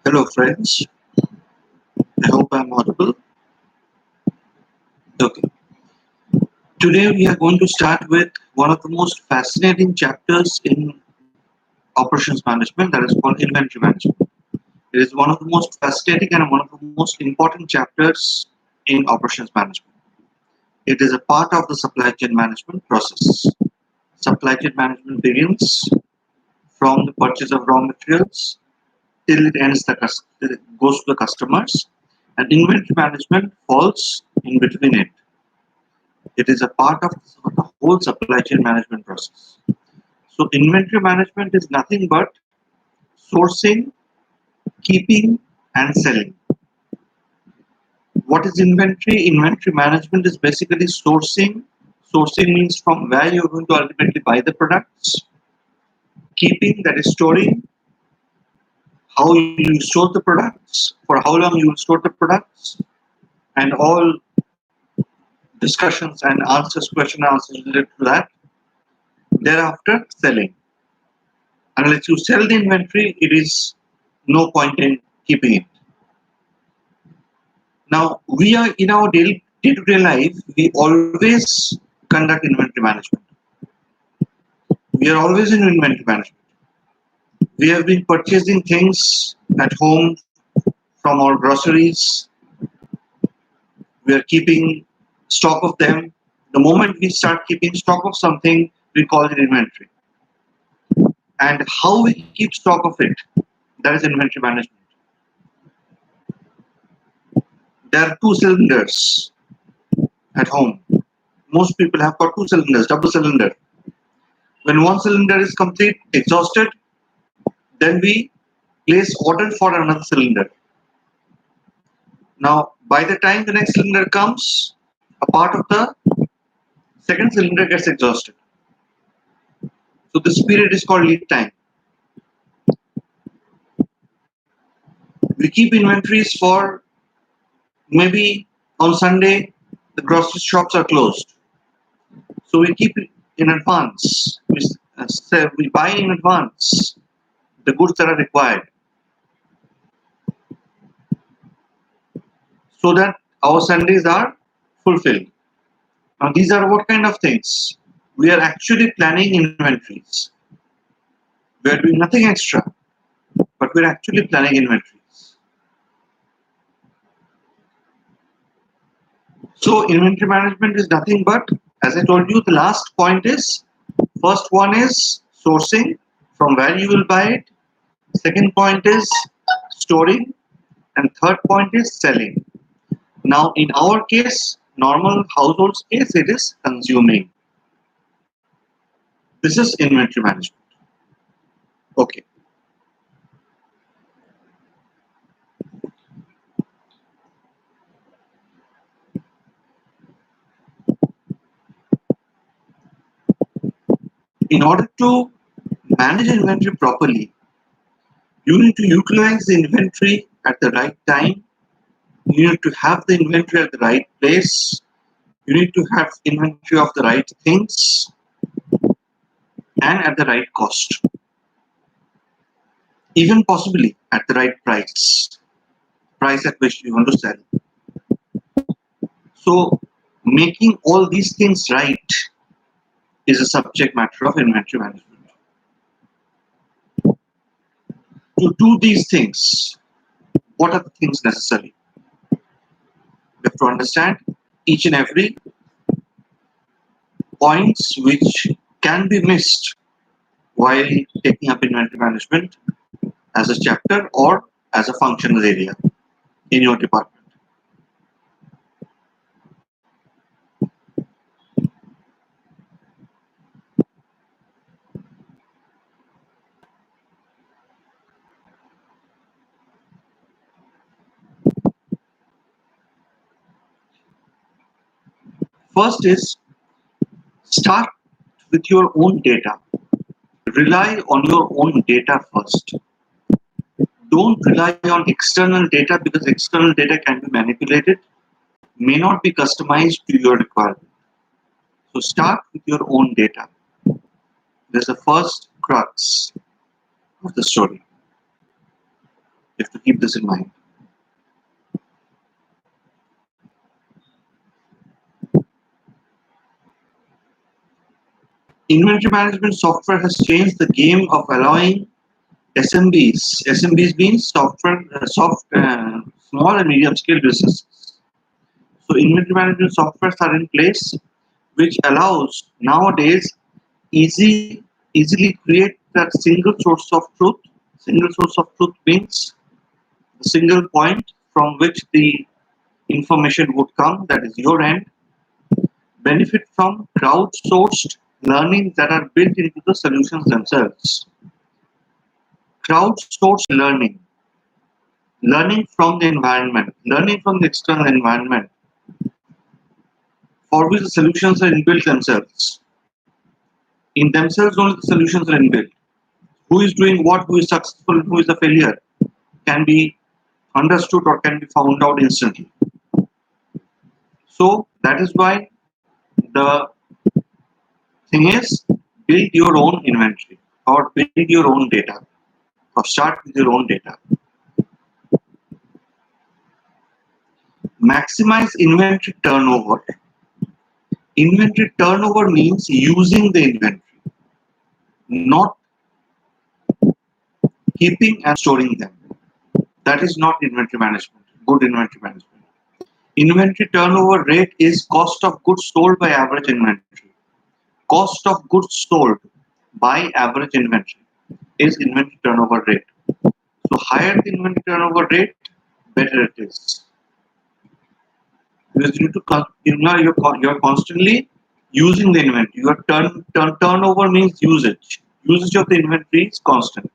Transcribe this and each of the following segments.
Hello friends, I hope I'm audible. Okay, today we are going to start with one of the most fascinating chapters in operations management, that is called inventory management. It is one of the most fascinating and one of the most important chapters in operations management. It is a part of the supply chain management process. Supply chain management begins from the purchase of raw materials till it ends it goes to the customers, and inventory management falls in between it. It is a part of the whole supply chain management process. So inventory management is nothing but sourcing, keeping, and selling. What is inventory? Inventory management is basically sourcing. Sourcing means from where you're going to ultimately buy the products. Keeping, that is storing, how you store the products, for how long you will store the products, and all discussions and question answers related to that. Thereafter, selling. Unless you sell the inventory, it is no point in keeping it. Now, we are in our day-to-day life, we always conduct inventory management. We are always in inventory management. We have been purchasing things at home from our groceries. We are keeping stock of them. The moment we start keeping stock of something, we call it inventory. And how we keep stock of it, that is inventory management. There are two cylinders at home. Most people have got two cylinders, double cylinder. When one cylinder is complete, exhausted, then we place order for another cylinder. Now, by the time the next cylinder comes, a part of the second cylinder gets exhausted. So this period is called lead time. We keep inventories for maybe on Sunday, the grocery shops are closed. So we keep it in advance. We buy in advance the goods that are required so that our Sundays are fulfilled. Now these are what kind of things? We are actually planning inventories. We are doing nothing extra, but we're actually planning inventories. So inventory management is nothing but, as I told you, the last point is, first one is sourcing, from where you will buy it. Second point is storing, and third point is selling. Now in our case, normal households case, it is consuming. This is inventory management. Okay. In order to manage inventory properly, you need to utilize the inventory at the right time. You need to have the inventory at the right place. You need to have inventory of the right things and at the right cost. Even possibly at the right price at which you want to sell. So making all these things right is a subject matter of inventory management. To do these things, what are the things necessary? We have to understand each and every points which can be missed while taking up inventory management as a chapter or as a functional area in your department. First is start with your own data. Rely on your own data first. Don't rely on external data because external data can be manipulated, may not be customized to your requirement. So start with your own data. There's the first crux of the story. You have to keep this in mind. Inventory management software has changed the game of allowing SMBs. SMBs means small and medium scale businesses. So inventory management softwares are in place, which allows nowadays easily create that single source of truth. Single source of truth means the single point from which the information would come, that is your end, benefit from crowdsourced learning that are built into the solutions themselves. Crowdsourced learning from the environment, learning from the external environment, for which the solutions are inbuilt themselves. In themselves, only the solutions are inbuilt. Who is doing what, who is successful, who is a failure, can be understood or can be found out instantly. So that is why the thing is, build your own inventory or build your own data or start with your own data. Maximize inventory turnover. Inventory turnover means using the inventory, not keeping and storing them. That is not inventory management, good inventory management. Inventory turnover rate is cost of goods sold by average inventory. Cost of goods sold by average inventory is inventory turnover rate. So higher the inventory turnover rate, better it is. Because you need to, you're constantly using the inventory. Your turnover means usage. Usage of the inventory is constant.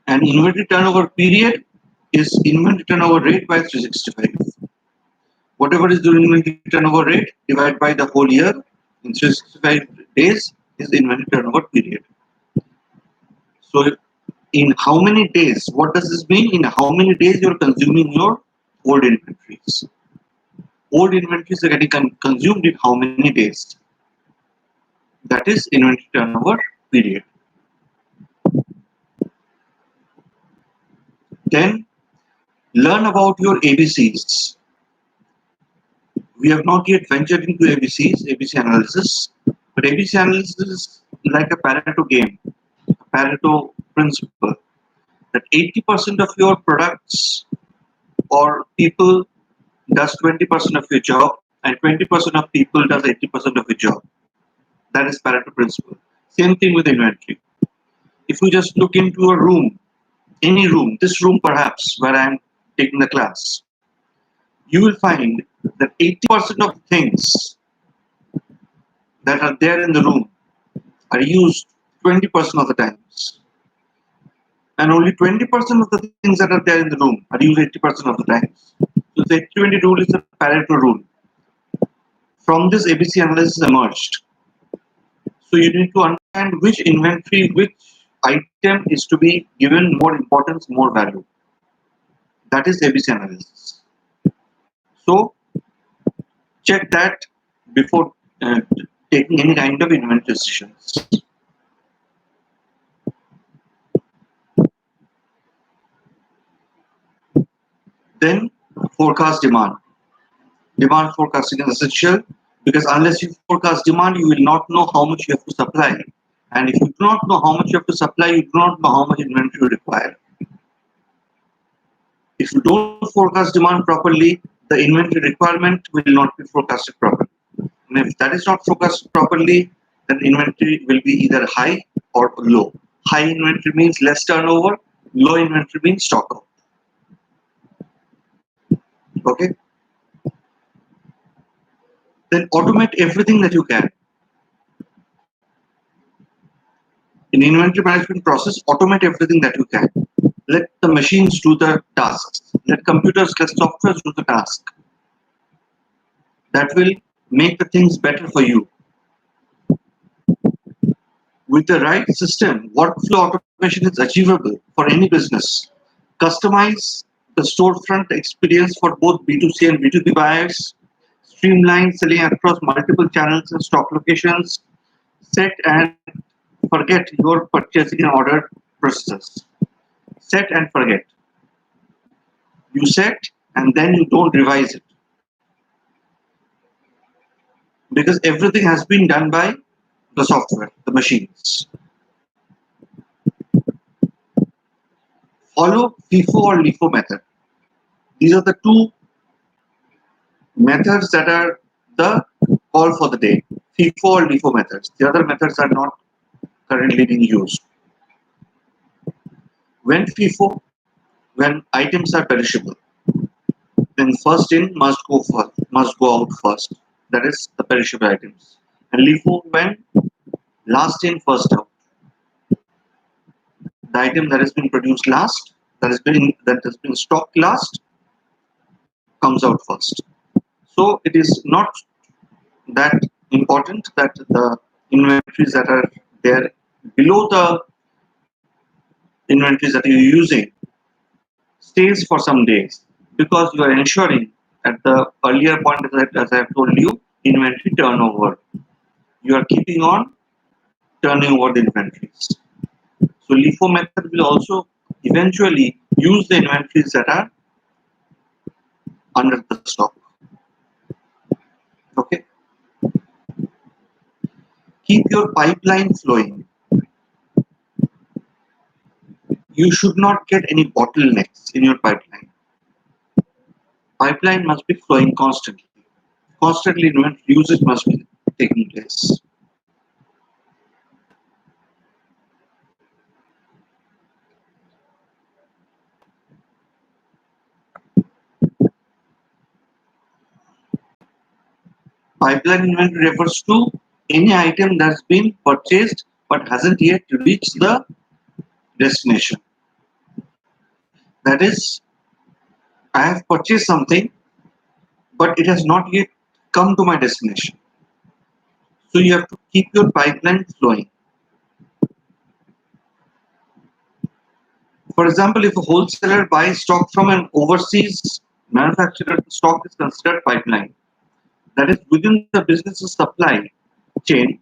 And inventory turnover period is inventory turnover rate by 365. Whatever is the inventory turnover rate divided by the whole year in 365 days is the inventory turnover period. So in how many days, what does this mean? In how many days you're consuming your old inventories? Old inventories are getting consumed in how many days? That is inventory turnover period. Then learn about your ABCs. We have not yet ventured into ABC analysis, but ABC analysis is like a Pareto game, a Pareto principle, that 80% of your products or people does 20% of your job and 20% of people does 80% of your job. That is Pareto principle. Same thing with inventory. If you just look into a room, any room, this room perhaps where I am taking the class, you will find that 80% of things that are there in the room are used 20% of the times. And only 20% of the things that are there in the room are used 80% of the times. So the 80-20 rule is the Pareto rule. From this ABC analysis emerged. So you need to understand which inventory, which item is to be given more importance, more value. That is ABC analysis. So check that before taking any kind of inventory decisions. Then forecast demand. Demand forecasting is essential because unless you forecast demand, you will not know how much you have to supply. And if you do not know how much you have to supply, you do not know how much inventory you require. If you don't forecast demand properly, the inventory requirement will not be forecasted properly. And if that is not forecasted properly, then inventory will be either high or low. High inventory means less turnover, low inventory means stock out. Okay? Then automate everything that you can. In inventory management process, automate everything that you can. Let the machines do the tasks. Let computers, let software do the task. That will make the things better for you. With the right system, workflow automation is achievable for any business. Customize the storefront experience for both B2C and B2B buyers. streamline selling across multiple channels and stock locations, set and forget your purchasing and order processes. Set and forget. You set and then you don't revise it because everything has been done by the software, the machines. Follow FIFO or LIFO method. These are the two methods that are the call for the day. FIFO or LIFO methods. The other methods are not currently being used. When FIFO, when items are perishable, then first in must go out first. That is the perishable items. And LIFO when last in first out. The item that has been produced last, that has been stocked last, comes out first. So it is not that important that the inventories that are there below the inventories that you're using stays for some days because you are ensuring at the earlier point as I have told you inventory turnover. You are keeping on turning over the inventories. So LIFO method will also eventually use the inventories that are under the stock. Okay. Keep your pipeline flowing. You should not get any bottlenecks in your pipeline. Pipeline must be flowing constantly. Constantly inventory usage must be taking place. Pipeline inventory refers to any item that's been purchased but hasn't yet reached the destination. That is, I have purchased something but it has not yet come to my destination. So you have to keep your pipeline flowing. For example, if a wholesaler buys stock from an overseas manufacturer, the stock is considered pipeline. That is within the business's supply chain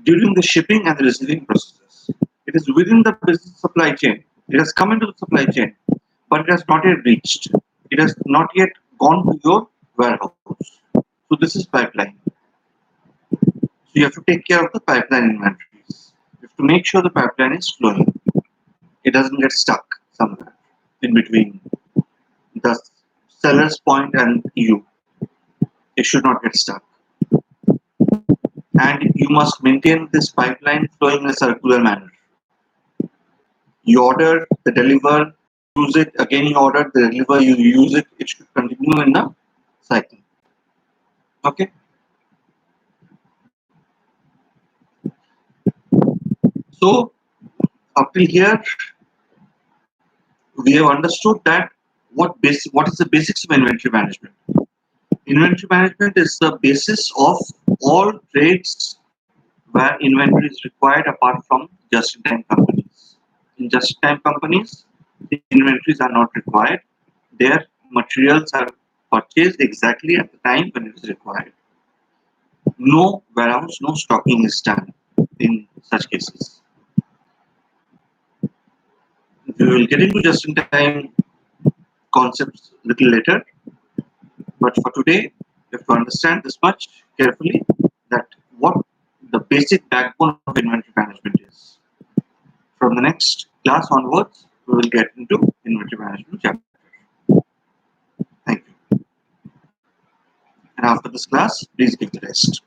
during the shipping and the receiving processes. It is within the business supply chain. It has come into the supply chain, but it has not yet reached. It has not yet gone to your warehouse. So this is pipeline. So you have to take care of the pipeline inventories. You have to make sure the pipeline is flowing. It doesn't get stuck somewhere in between the seller's point and you. It should not get stuck. And you must maintain this pipeline flowing in a circular manner. You order, they deliver, use it, again you order, they deliver, you use it. It should continue in the cycle. Okay. So up till here, we have understood that what is the basics of inventory management. Inventory management is the basis of all trades where inventory is required apart from just-in-time companies. In just-in-time companies, the inventories are not required. Their materials are purchased exactly at the time when it is required. No warehouse, no stocking is done in such cases. We will get into just-in-time concepts a little later, but for today, you have to understand this much carefully that what the basic backbone of inventory management is. From the next class onwards, we will get into inventory management chapter. Thank you. And after this class, please give the rest.